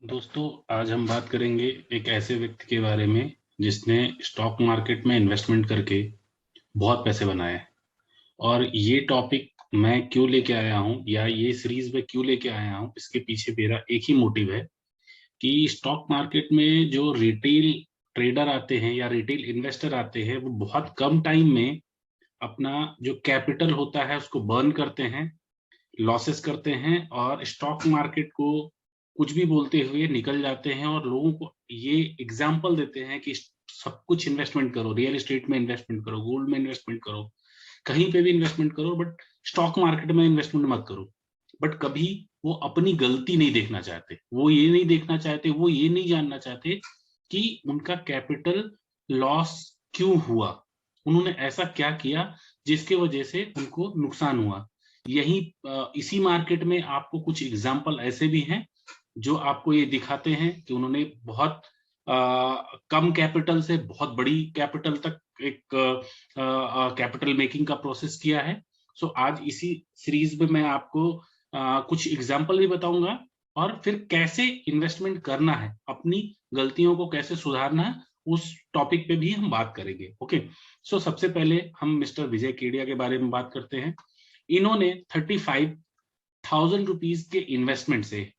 दोस्तों, आज हम बात करेंगे एक ऐसे व्यक्ति के बारे में जिसने स्टॉक मार्केट में इन्वेस्टमेंट करके बहुत पैसे बनाए। और ये टॉपिक मैं क्यों लेके आया हूँ या ये सीरीज में क्यों लेके आया हूँ, इसके पीछे मेरा एक ही मोटिव है कि स्टॉक मार्केट में जो रिटेल ट्रेडर आते हैं या रिटेल इन्वेस्टर आते हैं, वो बहुत कम टाइम में अपना जो कैपिटल होता है उसको बर्न करते हैं, लॉसेस करते हैं और स्टॉक मार्केट को कुछ भी बोलते हुए निकल जाते हैं और लोगों को ये एग्जाम्पल देते हैं कि सब कुछ इन्वेस्टमेंट करो, रियल एस्टेट में इन्वेस्टमेंट करो, गोल्ड में इन्वेस्टमेंट करो, कहीं पे भी इन्वेस्टमेंट करो, बट स्टॉक मार्केट में इन्वेस्टमेंट मत करो। बट कभी वो अपनी गलती नहीं देखना चाहते, वो ये नहीं देखना चाहते, वो ये नहीं जानना चाहते कि उनका कैपिटल लॉस क्यों हुआ, उन्होंने ऐसा क्या किया जिसके वजह से उनको नुकसान हुआ। यही इसी मार्केट में आपको कुछ एग्जाम्पल ऐसे भी हैं जो आपको ये दिखाते हैं कि उन्होंने बहुत कम कैपिटल से बहुत बड़ी कैपिटल तक एक कैपिटल मेकिंग का प्रोसेस किया है। सो आज इसी सीरीज में मैं आपको कुछ एग्जाम्पल भी बताऊंगा और फिर कैसे इन्वेस्टमेंट करना है, अपनी गलतियों को कैसे सुधारना है, उस टॉपिक पे भी हम बात करेंगे। ओके, सो सबसे पहले हम मिस्टर विजय केडिया के बारे में बात करते हैं। इन्होंने 35,000 रुपीज के इन्वेस्टमेंट से,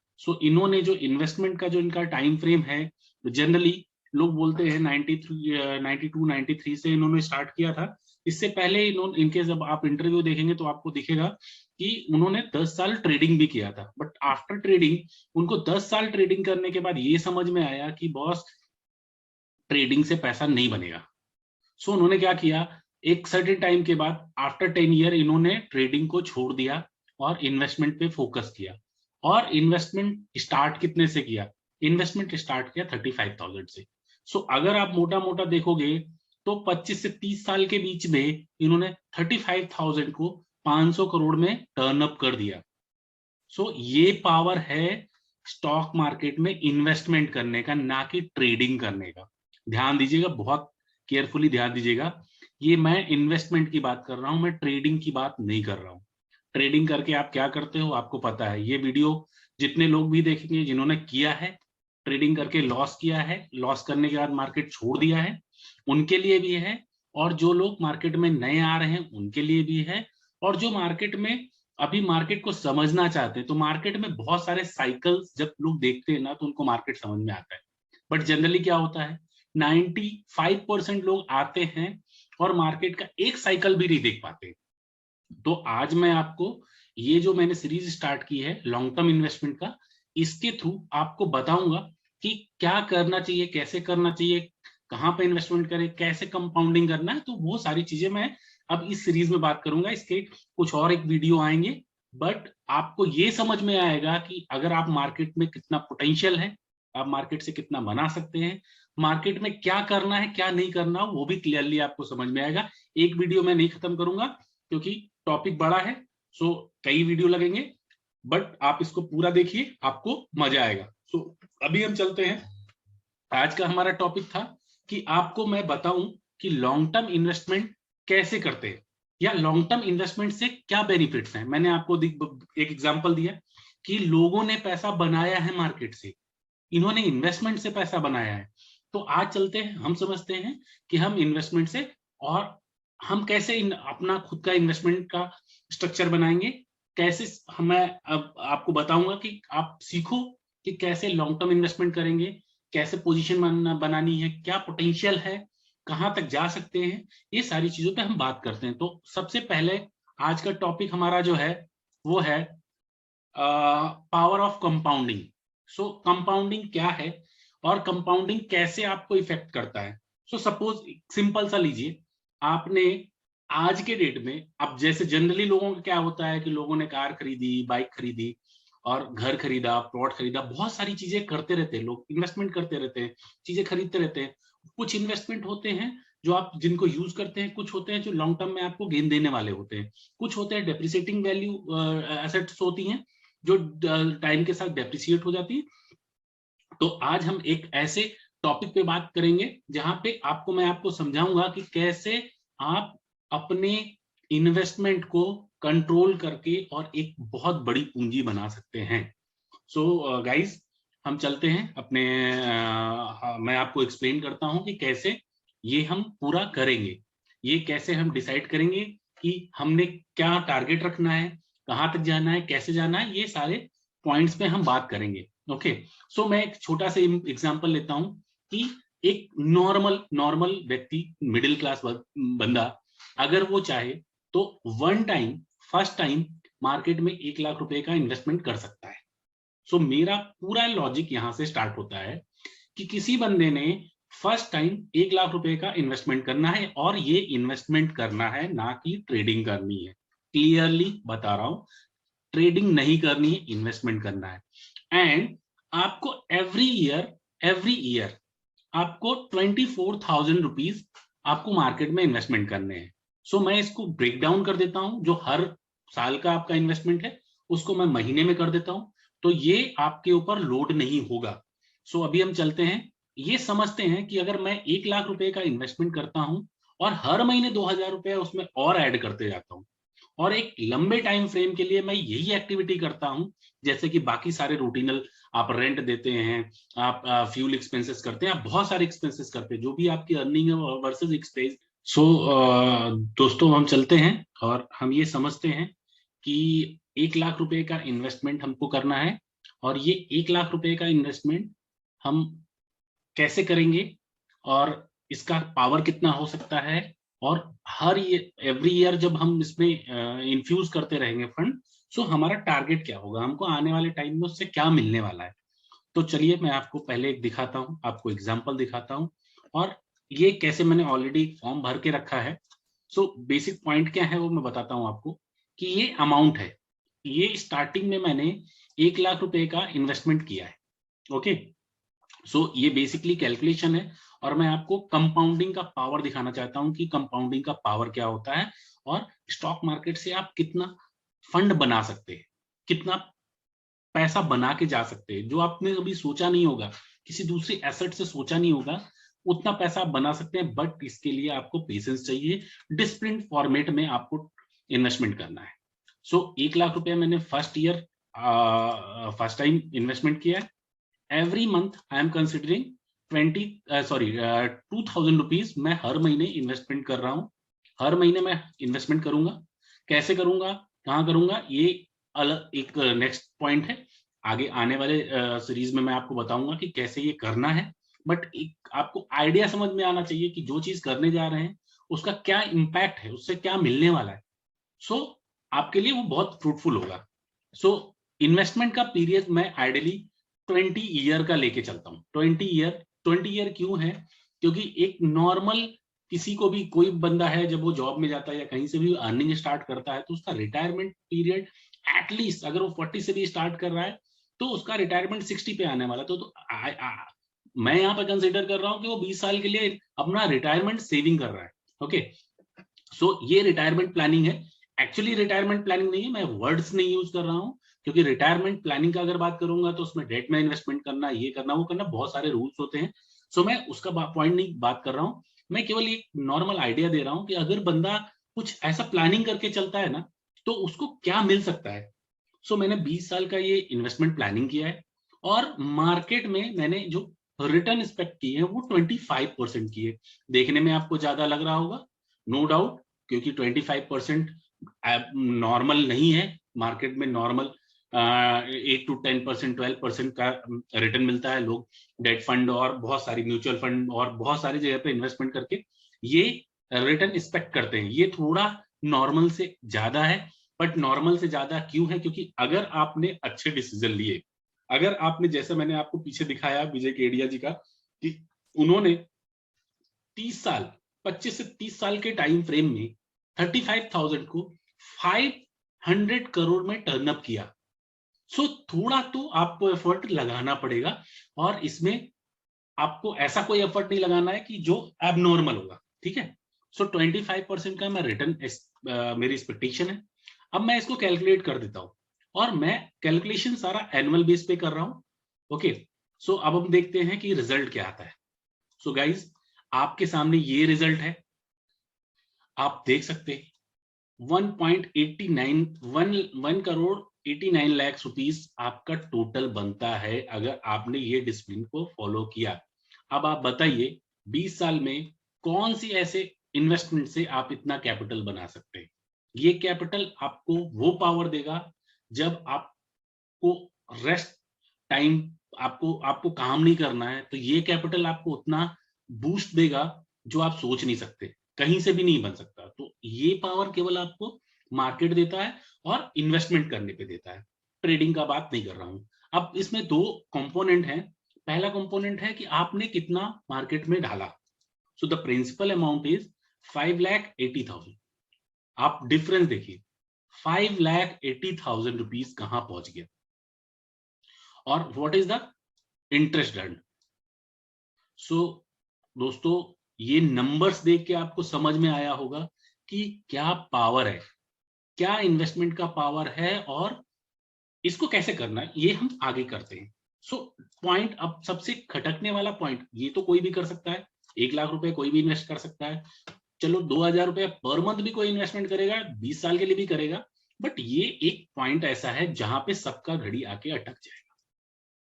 इन्होंने जो इन्वेस्टमेंट का जो इनका टाइम फ्रेम है, जनरली लोग बोलते हैं 92 93 से इन्होंने स्टार्ट किया था। इससे पहले इन्होंने, इनके जब आप इंटरव्यू देखेंगे तो आपको दिखेगा कि उन्होंने 10 साल ट्रेडिंग भी किया था। बट आफ्टर ट्रेडिंग उनको 10 साल ट्रेडिंग करने के बाद ये समझ में आया कि बॉस, ट्रेडिंग से पैसा नहीं बनेगा। उन्होंने क्या किया, एक सर्टेन टाइम के बाद आफ्टर 10 ईयर इन्होंने ट्रेडिंग को छोड़ दिया और इन्वेस्टमेंट पे फोकस किया। और इन्वेस्टमेंट स्टार्ट कितने से किया, इन्वेस्टमेंट स्टार्ट किया 35,000 से। अगर आप मोटा मोटा देखोगे तो 25 से 30 साल के बीच में इन्होंने 35,000 को 500 करोड़ में टर्न अप कर दिया। ये पावर है स्टॉक मार्केट में इन्वेस्टमेंट करने का, ना कि ट्रेडिंग करने का। ध्यान दीजिएगा, बहुत केयरफुली ध्यान दीजिएगा। ये मैं इन्वेस्टमेंट की बात कर रहा हूं, मैं ट्रेडिंग की बात नहीं कर रहा हूं। ट्रेडिंग करके आप क्या करते हो आपको पता है। ये वीडियो जितने लोग भी देखेंगे जिन्होंने किया है, ट्रेडिंग करके लॉस किया है, लॉस करने के बाद मार्केट छोड़ दिया है, उनके लिए भी है। और जो लोग मार्केट में नए आ रहे हैं उनके लिए भी है। और जो मार्केट में अभी मार्केट को समझना चाहते हैं, तो मार्केट में बहुत सारे साइकिल्स जब लोग देखते हैं ना तो उनको मार्केट समझ में आता है। बट जनरली क्या होता है, 95% लोग आते हैं और मार्केट का एक साइकिल भी नहीं देख पाते। तो आज मैं आपको ये जो मैंने सीरीज स्टार्ट की है लॉन्ग टर्म इन्वेस्टमेंट का, इसके थ्रू आपको बताऊंगा कि क्या करना चाहिए, कैसे करना चाहिए, कहां पे इन्वेस्टमेंट करें, कैसे कंपाउंडिंग करना है। तो वो सारी चीजें मैं अब इस सीरीज में बात करूंगा। इसके कुछ और एक वीडियो आएंगे, बट आपको ये समझ में आएगा कि अगर आप मार्केट में कितना पोटेंशियल है, आप मार्केट से कितना बना सकते हैं, मार्केट में क्या करना है क्या नहीं करना, वो भी क्लियरली आपको समझ में आएगा। एक वीडियो मैं नहीं खत्म करूंगा क्योंकि टॉपिक बड़ा है। कई वीडियो लगेंगे, बट आप इसको पूरा देखिए, आपको मजा आएगा। अभी हम चलते हैं। आज का हमारा टॉपिक था कि आपको मैं बताऊं कि लॉन्ग टर्म इन्वेस्टमेंट कैसे करते हैं या लॉन्ग टर्म इन्वेस्टमेंट से क्या बेनिफिट्स हैं। मैंने आपको एक एग्जांपल दिया कि लोगों ने पैसा बनाया है मार्केट से, इन्होंने इन्वेस्टमेंट से पैसा बनाया है। तो आज चलते हैं, हम समझते हैं कि हम इन्वेस्टमेंट से और हम कैसे अपना खुद का इन्वेस्टमेंट का स्ट्रक्चर बनाएंगे, कैसे मैं अब आपको बताऊंगा कि आप सीखो कि कैसे लॉन्ग टर्म इन्वेस्टमेंट करेंगे, कैसे पोजीशन बनानी है, क्या पोटेंशियल है, कहां तक जा सकते हैं। ये सारी चीजों पे हम बात करते हैं। तो सबसे पहले आज का टॉपिक हमारा जो है वो है पावर ऑफ कंपाउंडिंग। कंपाउंडिंग क्या है और कंपाउंडिंग कैसे आपको इफेक्ट करता है। सपोज सिंपल सा लीजिए, आपने आज के डेट में, अब जैसे जनरली लोगों का क्या होता है कि लोगों ने कार खरीदी, बाइक खरीदी और घर खरीदा, प्लॉट खरीदा, बहुत सारी चीजें करते रहते हैं लोग, इन्वेस्टमेंट करते रहते हैं, चीजें खरीदते रहते हैं। कुछ इन्वेस्टमेंट होते हैं जो आप जिनको यूज करते हैं, कुछ होते हैं जो लॉन्ग टर्म में आपको गेन देने वाले होते हैं, कुछ होते हैं डेप्रिसिएटिंग वैल्यू एसेट्स होती हैं जो टाइम के साथ डेप्रिसिएट हो जाती है। तो आज हम एक ऐसे टॉपिक पे बात करेंगे जहां पे मैं आपको समझाऊंगा कि कैसे आप अपने इन्वेस्टमेंट को कंट्रोल करके और एक बहुत बड़ी पूंजी बना सकते हैं। गाइस, हम चलते हैं अपने मैं आपको एक्सप्लेन करता हूं कि कैसे ये हम पूरा करेंगे, ये कैसे हम डिसाइड करेंगे कि हमने क्या टारगेट रखना है, कहाँ तक जाना है, कैसे जाना है, ये सारे पॉइंट्स पे हम बात करेंगे। ओके, सो मैं एक छोटा सा एग्जांपल लेता हूं कि एक नॉर्मल नॉर्मल व्यक्ति, मिडिल क्लास बंदा, अगर वो चाहे तो one time, first time market में 1 लाख रुपए का इन्वेस्टमेंट कर सकता है। सो मेरा पूरा लॉजिक यहां से स्टार्ट होता है कि किसी बंदे ने फर्स्ट टाइम 1 लाख रुपए का इन्वेस्टमेंट करना है, और ये इन्वेस्टमेंट करना है, ना कि ट्रेडिंग करनी है। क्लियरली बता रहा हूं, ट्रेडिंग नहीं करनी है, इन्वेस्टमेंट करना है। एंड आपको एवरी ईयर आपको 24,000 रुपीज आपको मार्केट में इन्वेस्टमेंट करने हैं। सो मैं इसको ब्रेक डाउन कर देता हूं, जो हर साल का आपका इन्वेस्टमेंट है उसको मैं महीने में कर देता हूं, तो ये आपके ऊपर लोड नहीं होगा। सो अभी हम चलते हैं, ये समझते हैं कि अगर मैं 1 लाख रुपए का इन्वेस्टमेंट करता हूं और हर महीने 2,000 रुपए उसमें और ऐड करते जाता हूं, और एक लंबे टाइम फ्रेम के लिए मैं यही एक्टिविटी करता हूं, जैसे कि बाकी सारे रूटीनल, आप रेंट देते हैं, आप फ्यूल एक्सपेंसेस करते हैं, आप बहुत सारे एक्सपेंसेस करते हैं, जो भी आपकी अर्निंग है वर्सेस एक्सपेंस। सो दोस्तों हम चलते हैं और हम ये समझते हैं कि 1 लाख रुपए का इन्वेस्टमेंट हमको करना है, और ये 1 लाख रुपए का इन्वेस्टमेंट हम कैसे करेंगे, और इसका पावर कितना हो सकता है, और हर एवरी ईयर जब हम इसमें इन्फ्यूज करते रहेंगे फंड, सो हमारा टारगेट क्या होगा, हमको आने वाले टाइम में उससे क्या मिलने वाला है। तो चलिए मैं आपको पहले एक दिखाता हूँ, आपको एग्जांपल दिखाता हूँ, और ये कैसे मैंने ऑलरेडी फॉर्म भर के रखा है। सो बेसिक पॉइंट क्या है वो मैं बताता हूँ आपको, कि ये अमाउंट है, ये स्टार्टिंग में मैंने 1 लाख रुपए का इन्वेस्टमेंट किया है। ओके, सो ये बेसिकली कैलकुलेशन है, और मैं आपको कंपाउंडिंग का पावर दिखाना चाहता हूं कि कंपाउंडिंग का पावर क्या होता है, और स्टॉक मार्केट से आप कितना फंड बना सकते हैं, कितना पैसा बना के जा सकते हैं, जो आपने कभी सोचा नहीं होगा, किसी दूसरे एसेट से सोचा नहीं होगा, उतना पैसा आप बना सकते हैं। बट इसके लिए आपको पेशेंस चाहिए, डिसिप्लिन फॉर्मेट में आपको इन्वेस्टमेंट करना है। सो 1 लाख रुपया मैंने फर्स्ट टाइम इन्वेस्टमेंट किया है। Every month I am considering 2,000 rupees मैं हर महीने इन्वेस्टमेंट कर रहा हूँ। हर महीने मैं इन्वेस्टमेंट करूंगा। कैसे करूंगा, कहाँ करूंगा, ये अलग एक नेक्स्ट पॉइंट है, आगे आने वाले सीरीज में मैं आपको बताऊंगा कि कैसे ये करना है। बट एक आपको आइडिया समझ में आना चाहिए कि जो चीज करने जा रहे हैं उसका क्या इम्पैक्ट है, उससे क्या मिलने वाला है। सो आपके लिए वो बहुत फ्रूटफुल होगा। सो इन्वेस्टमेंट का पीरियड मैं आइडियली 20 ईयर का लेके चलता हूँ। 20 ईयर क्यों है, क्योंकि एक नॉर्मल किसी को भी, कोई बंदा है जब वो जॉब में जाता है या कहीं से भी अर्निंग स्टार्ट करता है, तो उसका रिटायरमेंट पीरियड एटलीस्ट, अगर वो 40 से भी स्टार्ट कर रहा है तो उसका रिटायरमेंट 60 पे आने वाला। तो मैं यहाँ पे कंसिडर कर रहा हूँ कि वो 20 साल के लिए अपना रिटायरमेंट सेविंग कर रहा है। ओके, सो ये रिटायरमेंट प्लानिंग है। एक्चुअली रिटायरमेंट प्लानिंग नहीं है, मैं वर्ड्स नहीं यूज कर रहा हूँ, क्योंकि रिटायरमेंट प्लानिंग का अगर बात करूंगा तो उसमें डेट में इन्वेस्टमेंट करना, ये करना, वो करना, बहुत सारे रूल्स होते हैं। सो मैं उसका पॉइंट नहीं बात कर रहा हूँ, मैं केवल एक नॉर्मल आइडिया दे रहा हूँ कि अगर बंदा कुछ ऐसा प्लानिंग करके चलता है ना, तो उसको क्या मिल सकता है। सो मैंने 20 साल का ये इन्वेस्टमेंट प्लानिंग किया है, और मार्केट में मैंने जो रिटर्न एक्सपेक्ट किए हैं वो 25% किए। देखने में आपको ज्यादा लग रहा होगा, नो डाउट, क्योंकि 25% नॉर्मल नहीं है। मार्केट में नॉर्मल 8 to 10%, 12% का रिटर्न मिलता है। लोग डेट फंड और बहुत सारी म्यूचुअल फंड और बहुत सारी जगह पे इन्वेस्टमेंट करके ये रिटर्न एक्सपेक्ट करते हैं। ये थोड़ा नॉर्मल से ज्यादा है, बट नॉर्मल से ज्यादा क्यों है, क्योंकि अगर आपने अच्छे डिसीजन लिए, अगर आपने, जैसे मैंने आपको पीछे दिखाया विजय केडिया जी का, कि उन्होंने 30 साल, 25 से 30 साल के टाइम फ्रेम में 35,000 को 500 करोड़ में टर्न अप किया। सो थोड़ा तो आपको एफर्ट लगाना पड़ेगा, और इसमें आपको ऐसा कोई एफर्ट नहीं लगाना है कि जो एबनॉर्मल होगा। ठीक है, सो 25% का मैं रिटर्न मेरी एक्सपेक्टेशन है। अब मैं इसको कैलकुलेट कर देता हूं, और मैं कैलकुलेशन सारा एनुअल बेस पे कर रहा हूं। ओके, सो अब हम देखते हैं कि रिजल्ट क्या आता है। सो गाइज, आपके सामने ये रिजल्ट है, आप देख सकते हैं 1.89 1 करोड़ 89 लाख रुपीस आपका टोटल बनता है अगर आपने ये डिसिप्लिन को फॉलो किया। अब आप बताइए 20 साल में कौन सी ऐसे इन्वेस्टमेंट से आप इतना कैपिटल बना सकते हैं। ये कैपिटल आपको वो पावर देगा जब आपको रेस्ट टाइम आपको आपको काम नहीं करना है, तो ये कैपिटल आपको उतना बूस्ट देगा जो आप सोच नहीं सकते, कहीं से भी नहीं बन सकता। तो ये पावर केवल आपको मार्केट देता है और इन्वेस्टमेंट करने पे देता है, ट्रेडिंग का बात नहीं कर रहा हूं। अब इसमें दो कंपोनेंट हैं। पहला कंपोनेंट है कि आपने कितना मार्केट में डाला। So the principal amount is 5,80,000। आप डिफरेंस देखिए, 5,80,000 रुपीज कहां पहुंच गया और what is the interest earn. So दोस्तों, ये नंबर्स देख के आपको समझ में आया होगा कि क्या पावर है, क्या इन्वेस्टमेंट का पावर है और इसको कैसे करना है, ये हम आगे करते हैं। सो पॉइंट, अब सबसे खटकने वाला पॉइंट, ये तो कोई भी कर सकता है, 1 लाख रुपए कोई भी इन्वेस्ट कर सकता है। चलो 2,000 रुपए पर मंथ भी कोई इन्वेस्टमेंट करेगा, 20 साल के लिए भी करेगा, बट ये एक पॉइंट ऐसा है जहां पे सबका घड़ी आके अटक जाएगा।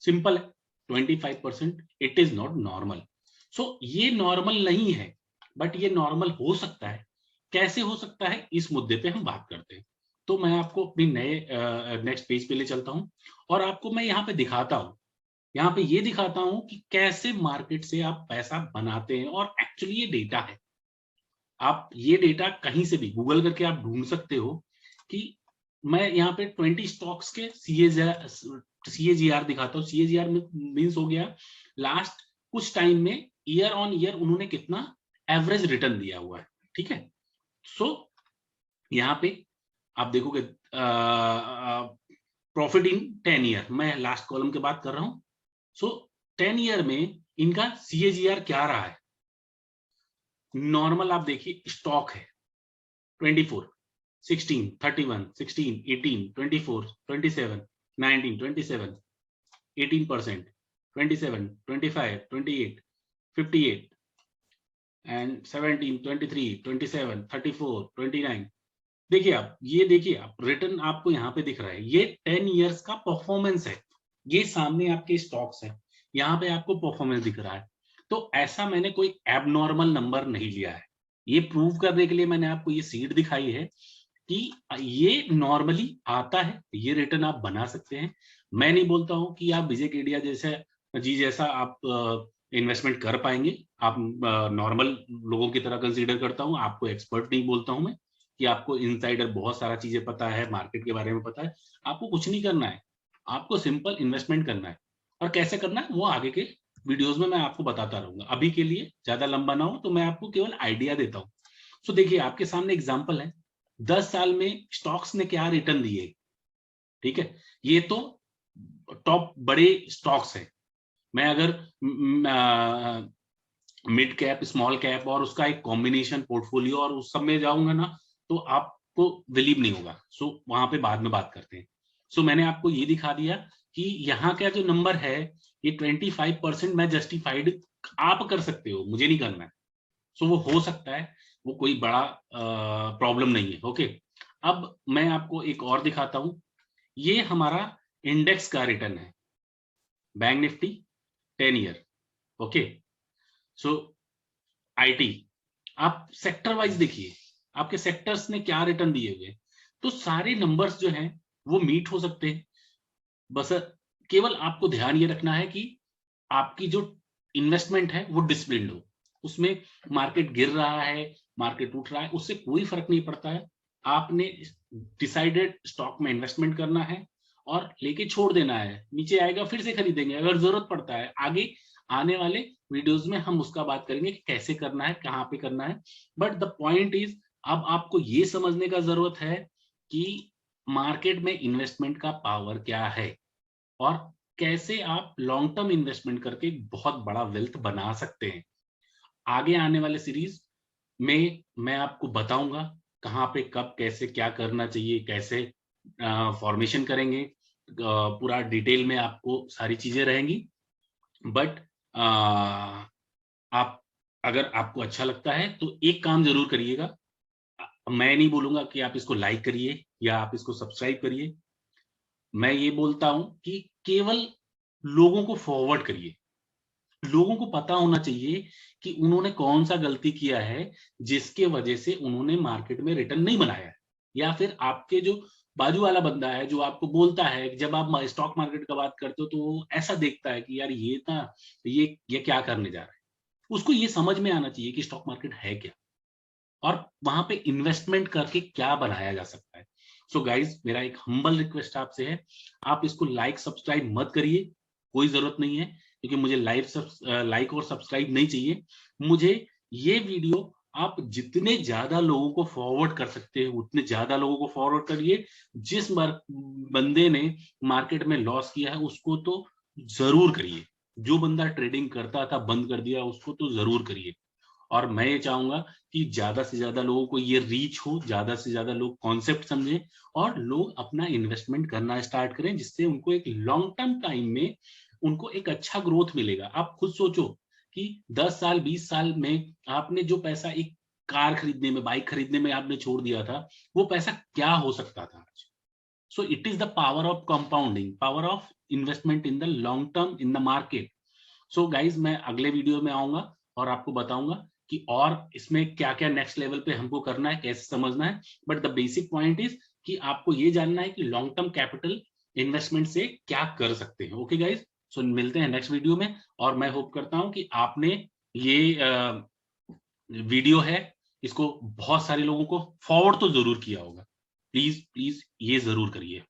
सिंपल है, 25%। It is not normal. So ये नॉर्मल नहीं है, बट ये नॉर्मल हो सकता है। कैसे हो सकता है, इस मुद्दे पे हम बात करते हैं। तो मैं आपको अपनी नए नेक्स्ट पेज पे ले चलता हूं और आपको मैं यहाँ पे दिखाता हूं, यहाँ पे ये दिखाता हूं कि कैसे मार्केट से आप पैसा बनाते हैं। और एक्चुअली ये डेटा है, आप ये डेटा कहीं से भी गूगल करके आप ढूंढ सकते हो कि मैं यहाँ पे 20 स्टॉक्स के सीएजीआर दिखाता हूँ। सीएजीआर मीन्स हो गया लास्ट कुछ टाइम में ईयर ऑन ईयर उन्होंने कितना एवरेज रिटर्न दिया हुआ है। ठीक है, सो यहाँ पे आप देखोगे प्रॉफिट इन 10 ईयर, मैं लास्ट कॉलम की बात कर रहा हूं। सो 10 ईयर में इनका सीएजीआर क्या रहा है। नॉर्मल आप देखिए, स्टॉक है 24, 16, 31, 16, 18, 24, 27, 19, 27, 18%, 27, 25, 28, 58 एंड 17, 23, 27, 34, 29। देखिए आप, ये देखिए आप, रिटर्न आपको यहाँ पे दिख रहा है, ये 10 इयर्स का परफॉर्मेंस है। ये सामने आपके स्टॉक्स है, यहाँ पे आपको परफॉर्मेंस दिख रहा है। तो ऐसा मैंने कोई एबनॉर्मल नंबर नहीं लिया है। ये प्रूव करने के लिए मैंने आपको ये सीट दिखाई है कि ये नॉर्मली आता है, ये रिटर्न आप बना सकते हैं। मैं नहीं बोलता हूं कि आप विजय केडिया जैसा आप इन्वेस्टमेंट कर पाएंगे। आप नॉर्मल लोगों की तरह कंसीडर करता हूं, आपको एक्सपर्ट नहीं बोलता हूं मैं कि आपको इनसाइडर बहुत सारा चीजें पता है, मार्केट के बारे में पता है। आपको कुछ नहीं करना है, आपको सिंपल इन्वेस्टमेंट करना है। और कैसे करना है वो आगे के वीडियोस में मैं आपको बताता रहूंगा। अभी के लिए ज्यादा लंबा ना हो तो मैं आपको केवल आइडिया देता हूँ। सो देखिए, आपके सामने एग्जांपल है, 10 साल में स्टॉक्स ने क्या रिटर्न दिए। ठीक है, ये तो टॉप बड़े स्टॉक्स हैं। मैं अगर मिड कैप, स्मॉल कैप और उसका एक कॉम्बिनेशन पोर्टफोलियो और उस सब में जाऊंगा ना, तो आपको बिलीव नहीं होगा। सो वहां पे बाद में बात करते हैं। सो मैंने आपको ये दिखा दिया कि यहाँ का जो नंबर है ये 25% मैं जस्टिफाइड आप कर सकते हो, मुझे नहीं करना है। सो वो हो सकता है, वो कोई बड़ा प्रॉब्लम नहीं है। ओके, अब मैं आपको एक और दिखाता हूं। ये हमारा इंडेक्स का रिटर्न है, bank Nifty 10 year. Okay, so IT, आप सेक्टर वाइज देखिए, आपके सेक्टर्स ने क्या रिटर्न दिए हुए। तो सारे नंबर्स जो हैं वो मीट हो सकते हैं, बस केवल आपको ध्यान ये रखना है कि आपकी जो इन्वेस्टमेंट है वो डिसिप्लिन हो। उसमें मार्केट गिर रहा है, मार्केट उठ रहा है, उससे कोई फर्क नहीं पड़ता है। आपने डिसाइडेड स्टॉक में इन्वेस्टमेंट करना है और लेके छोड़ देना है, नीचे आएगा फिर से खरीदेंगे अगर जरूरत पड़ता है। आगे आने वाले वीडियोस में हम उसका बात करेंगे कि कैसे करना है, कहाँ पे करना है। बट द पॉइंट इज, अब आपको ये समझने का जरूरत है कि मार्केट में इन्वेस्टमेंट का पावर क्या है और कैसे आप लॉन्ग टर्म इन्वेस्टमेंट करके बहुत बड़ा वेल्थ बना सकते हैं। आगे आने वाले सीरीज में मैं आपको बताऊंगा कहाँ पे कब कैसे क्या करना चाहिए, कैसे फॉर्मेशन करेंगे, पूरा डिटेल में आपको सारी चीजें रहेंगी। बट आप, अगर आपको अच्छा लगता है तो एक काम जरूर करिएगा। मैं नहीं बोलूंगा कि आप इसको लाइक करिए या आप इसको सब्सक्राइब करिए, मैं ये बोलता हूं कि केवल लोगों को फॉरवर्ड करिए। लोगों को पता होना चाहिए कि उन्होंने कौन सा गलती किया है जिसके वजह से उन्होंने मार्केट में रिटर्न नहीं बनाया है, या फिर आपके जो बाजू वाला बंदा है जो आपको बोलता है कि जब आप स्टॉक मार्केट का बात करते हो तो वो ऐसा देखता है कि यार ये ना ये क्या करने जा रहा है। उसको ये समझ में आना चाहिए कि स्टॉक मार्केट है क्या और वहां पे इन्वेस्टमेंट करके क्या बनाया जा सकता है। सो गाइज, मेरा एक हम्बल रिक्वेस्ट आपसे है, आप इसको लाइक सब्सक्राइब मत करिए, कोई जरूरत नहीं है, क्योंकि मुझे लाइक और सब्सक्राइब नहीं चाहिए। मुझे ये वीडियो आप जितने ज्यादा लोगों को फॉरवर्ड कर सकते हैं उतने ज्यादा लोगों को फॉरवर्ड करिए। जिस बंदे ने मार्केट में लॉस किया है उसको तो जरूर करिए, जो बंदा ट्रेडिंग करता था बंद कर दिया उसको तो जरूर करिए। और मैं ये चाहूंगा कि ज्यादा से ज्यादा लोगों को ये रीच हो, ज्यादा से ज्यादा लोग कॉन्सेप्ट समझें और लोग अपना इन्वेस्टमेंट करना स्टार्ट करें, जिससे उनको एक लॉन्ग टर्म टाइम में उनको एक अच्छा ग्रोथ मिलेगा। आप खुद सोचो कि 10 साल 20 साल में आपने जो पैसा एक कार खरीदने में, बाइक खरीदने में आपने छोड़ दिया था, वो पैसा क्या हो सकता था आज। So it is the power of compounding, power of investment in the long term in the market. So guys, मैं अगले वीडियो में आऊंगा और आपको बताऊंगा कि और इसमें क्या क्या नेक्स्ट लेवल पे हमको करना है, कैसे समझना है। But the basic point is कि आपको ये जानना है कि लॉन्ग टर्म कैपिटल इन्वेस्टमेंट से क्या कर सकते हैं। ओके गाइज, सो मिलते हैं नेक्स्ट वीडियो में। और मैं होप करता हूं कि आपने ये वीडियो है इसको बहुत सारे लोगों को फॉरवर्ड तो जरूर किया होगा। प्लीज प्लीज ये जरूर करिए।